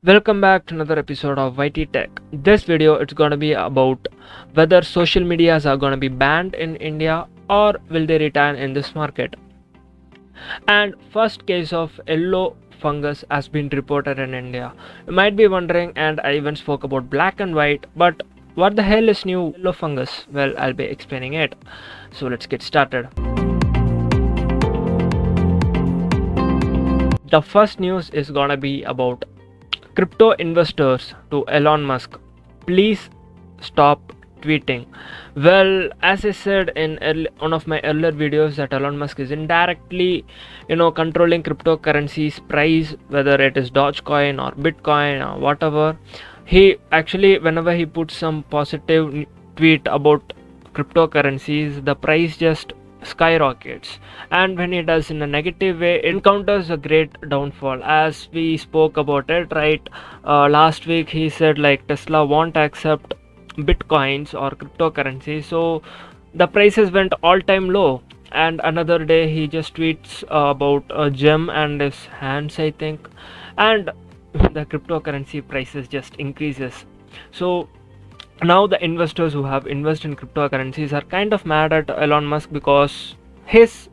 Welcome back to another episode of YT Tech. This video it's going to be about whether social medias are going to be banned in India or will they return in this market. And first case of yellow fungus has been reported in India. You might be wondering, and I even spoke about black and white, but what the hell is new yellow fungus? Well, I'll be explaining it. So let's get started. The first news is gonna be about crypto investors to Elon Musk. Please stop tweeting. Well, as I said in one of my earlier videos, that Elon Musk is indirectly, controlling cryptocurrencies price, whether it is Dogecoin or Bitcoin or whatever. He actually, whenever he puts some positive tweet about cryptocurrencies, the price just skyrockets, and when he does in a negative way, it encounters a great downfall, as we spoke about it, right? Last week he said like Tesla won't accept bitcoins or cryptocurrency, so the prices went all-time low. And another day he just tweets about a gem and his hands, I think, and the cryptocurrency prices just increases. So now the investors who have invested in cryptocurrencies are kind of mad at Elon Musk because his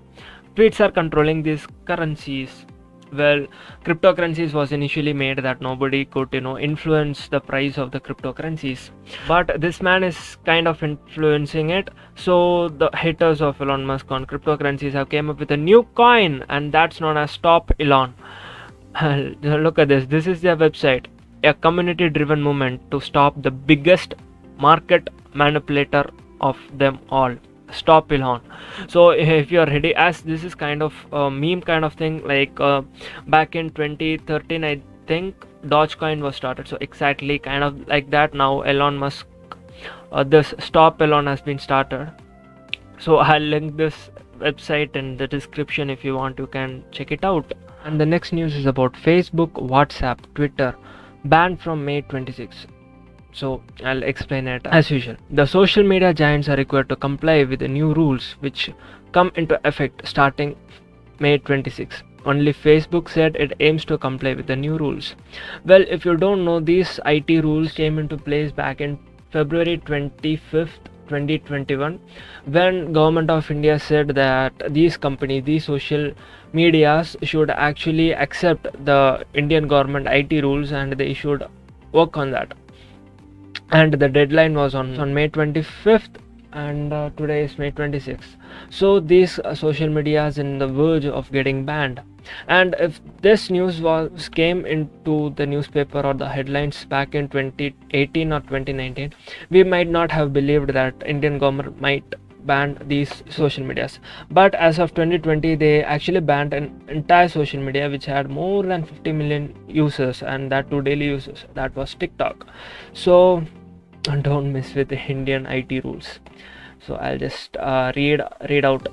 tweets are controlling these currencies. Well, cryptocurrencies was initially made that nobody could influence the price of the cryptocurrencies, but this man is kind of influencing it. So the haters of Elon Musk on cryptocurrencies have came up with a new coin, and that's known as Stop Elon. Look at this is their website, a community driven movement to stop the biggest market manipulator of them all, Stop Elon. So if you are ready, as this is kind of a meme kind of thing, like back in 2013 I think Dogecoin was started, so exactly kind of like that. Now Elon Musk, this Stop Elon has been started. So I'll link this website in the description. If you want, you can check it out. And the next news is about Facebook, WhatsApp, Twitter banned from May 26. So I'll explain it as usual. The social media giants are required to comply with the new rules which come into effect starting May 26. Only Facebook said it aims to comply with the new rules. Well, if you don't know, these IT rules came into place back in February 25th 2021, when government of India said that these companies, these social medias should actually accept the Indian government IT rules and they should work on that. And the deadline was on May 25th, and today is May 26th. So these social medias in the verge of getting banned. And if this news came into the newspaper or the headlines back in 2018 or 2019, we might not have believed that Indian government might ban these social medias. But as of 2020, they actually banned an entire social media which had more than 50 million users, and that too daily users. That was TikTok. So don't mess with the Indian IT rules. So I'll just read out.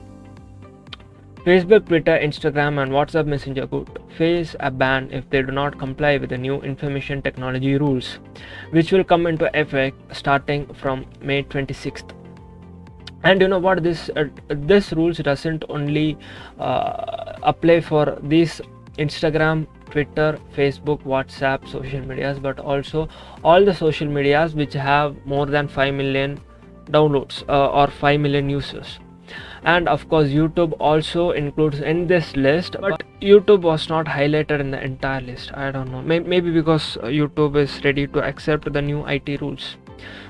Facebook, Twitter, Instagram and WhatsApp Messenger could face a ban if they do not comply with the new information technology rules, which will come into effect starting from May 26th. And you know what, this rules doesn't only apply for these Instagram, Twitter, Facebook, WhatsApp social medias, but also all the social medias which have more than 5 million downloads or 5 million users. And of course YouTube also includes in this list, but YouTube was not highlighted in the entire list. I don't know, maybe because YouTube is ready to accept the new IT rules.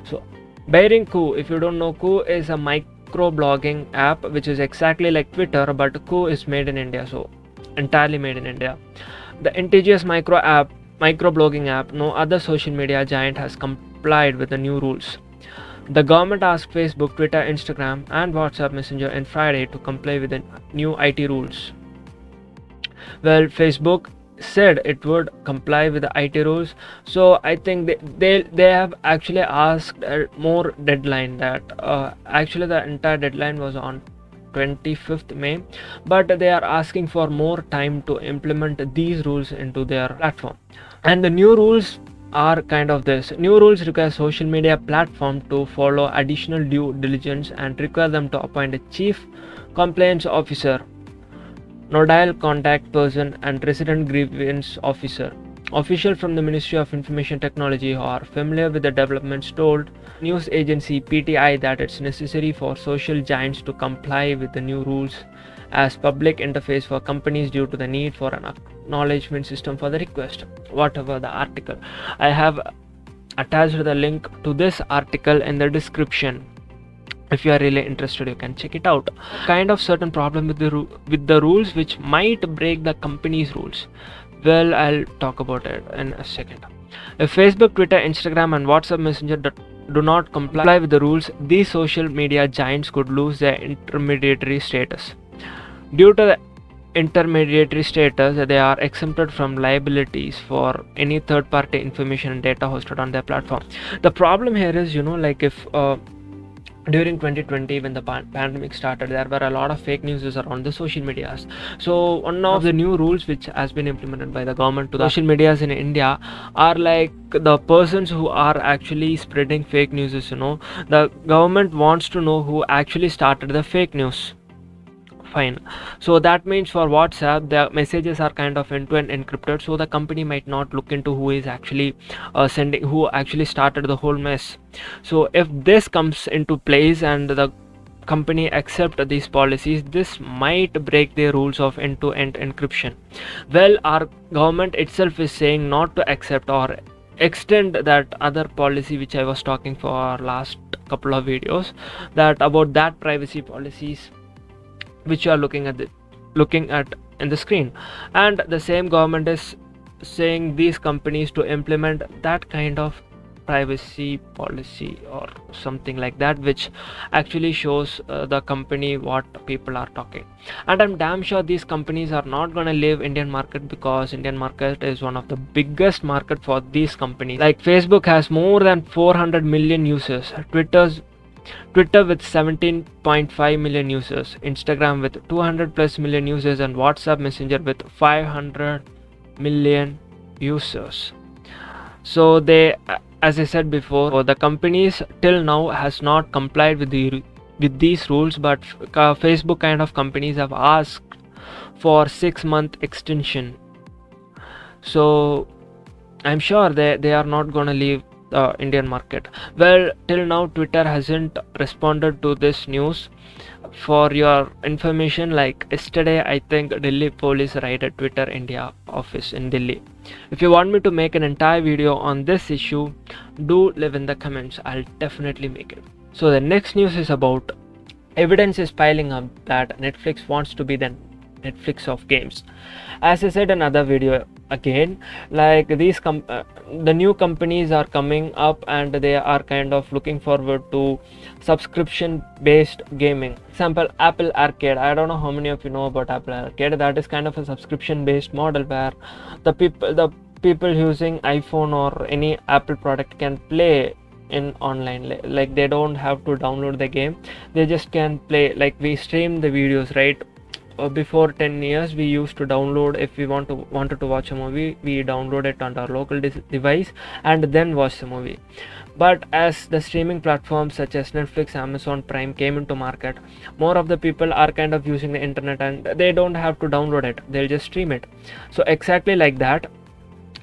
So bearing Coup, if you don't know, Coup is a micro blogging app which is exactly like Twitter, but Coup is made in India, so entirely made in India. The indigenous micro blogging app, no other social media giant has complied with the new rules. The government asked Facebook, Twitter, Instagram and WhatsApp Messenger on Friday to comply with the new IT rules. Well, Facebook said it would comply with the IT rules, so I think they have actually asked a more deadline. That actually the entire deadline was on 25th May, but they are asking for more time to implement these rules into their platform. And the new rules are kind of this. New rules require social media platform to follow additional due diligence and require them to appoint a chief compliance officer, nodal contact person and resident grievance officer. Officials from the Ministry of Information Technology who are familiar with the developments told news agency PTI that it's necessary for social giants to comply with the new rules as public interface for companies due to the need for an acknowledgement system for the request. Whatever the article, I have attached the link to this article in the description. If you are really interested, you can check it out. Kind of certain problem with the rules which might break the company's rules. Well, I'll talk about it in a second. If Facebook, Twitter, Instagram and WhatsApp Messenger do not comply with the rules, these social media giants could lose their intermediary status. Due to the intermediary status, they are exempted from liabilities for any third-party information and data hosted on their platform. The problem here is, like if during 2020 when the pandemic started, there were a lot of fake news around the social medias. So one of the new rules which has been implemented by the government to the social medias in India are like the persons who are actually spreading fake news. The government wants to know who actually started the fake news. Fine. So that means for WhatsApp, the messages are kind of end-to-end encrypted, so the company might not look into who is actually who actually started the whole mess. So if this comes into place and the company accept these policies, this might break the rules of end-to-end encryption. Well, our government itself is saying not to accept or extend that other policy which I was talking for last couple of videos, that about that privacy policies which you are looking at in the screen. And the same government is saying these companies to implement that kind of privacy policy or something like that, which actually shows the company what people are talking. And I'm damn sure these companies are not going to leave Indian market, because Indian market is one of the biggest market for these companies. Like Facebook has more than 400 million users, Twitter with 17.5 million users, Instagram with 200 plus million users, and WhatsApp Messenger with 500 million users. So they, as I said before, the companies till now has not complied with these rules, but Facebook kind of companies have asked for 6-month extension. So I'm sure they are not gonna leave the Indian market. Well, till now Twitter hasn't responded to this news. For your information, like yesterday, I think Delhi police raided Twitter India office in Delhi. If you want me to make an entire video on this issue, do leave in the comments. I'll definitely make it. So the next news is about evidence is piling up that Netflix wants to be the Netflix of games. As I said in another video, again, like these the new companies are coming up and they are kind of looking forward to subscription based gaming. Example, Apple Arcade. I don't know how many of you know about Apple Arcade. That is kind of a subscription based model where the people using iPhone or any Apple product can play in online. Like they don't have to download the game, they just can play. Like we stream the videos, right? Before 10 years we used to download, if we wanted to watch a movie, we download it on our local device and then watch the movie. But as the streaming platforms such as Netflix, Amazon Prime came into market, more of the people are kind of using the internet and they don't have to download it, they'll just stream it. So exactly like that,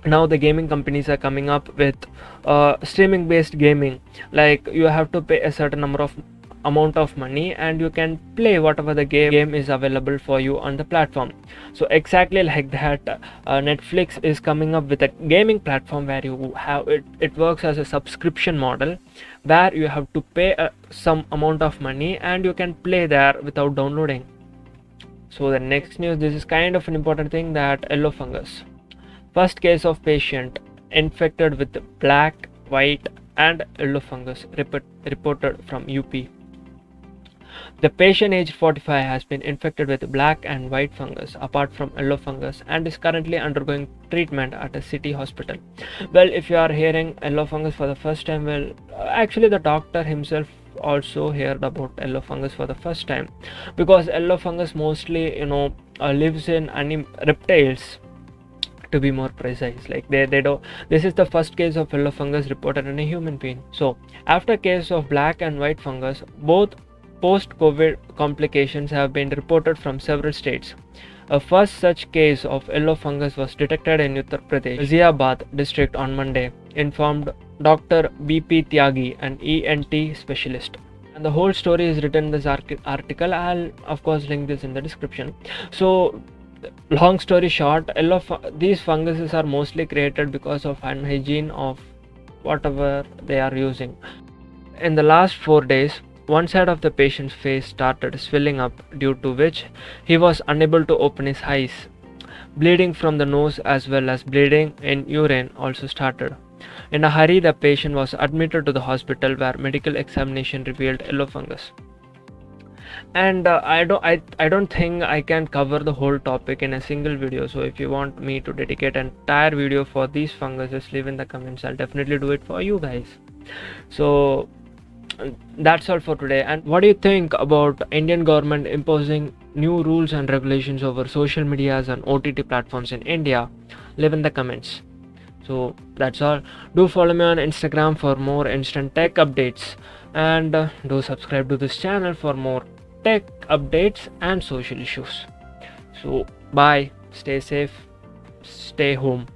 now the gaming companies are coming up with streaming based gaming. Like you have to pay a certain amount of money and you can play whatever the game is available for you on the platform. So exactly like that, Netflix is coming up with a gaming platform where you have it works as a subscription model where you have to pay some amount of money and you can play there without downloading. So the next news, this is kind of an important thing, that yellow fungus. First case of patient infected with black, white and yellow fungus reported from UP. The patient aged 45 has been infected with black and white fungus apart from yellow fungus and is currently undergoing treatment at a city hospital. Well, if you are hearing yellow fungus for the first time, well, actually the doctor himself also heard about yellow fungus for the first time, because yellow fungus mostly lives in reptiles, to be more precise. Like they don't, this is the first case of yellow fungus reported in a human being. So after case of black and white fungus, both post-COVID complications have been reported from several states. A first such case of yellow fungus was detected in Uttar Pradesh, Ghaziabad district on Monday, informed Dr. B.P. Tyagi, an ENT specialist. And the whole story is written in this article. I'll of course link this in the description. So, long story short, these funguses are mostly created because of unhygiene of whatever they are using. In the last 4 days, one side of the patient's face started swelling up, due to which he was unable to open his eyes. Bleeding from the nose as well as bleeding in urine also started. In a hurry, the patient was admitted to the hospital where medical examination revealed yellow fungus. And I don't think I can cover the whole topic in a single video. So if you want me to dedicate an entire video for these funguses, leave in the comments. I'll definitely do it for you guys. So that's all for today. And what do you think about Indian government imposing new rules and regulations over social medias and OTT platforms in India? Leave in the comments. So that's all. Do follow me on Instagram for more instant tech updates, and do subscribe to this channel for more tech updates and social issues. So bye, stay safe, stay home.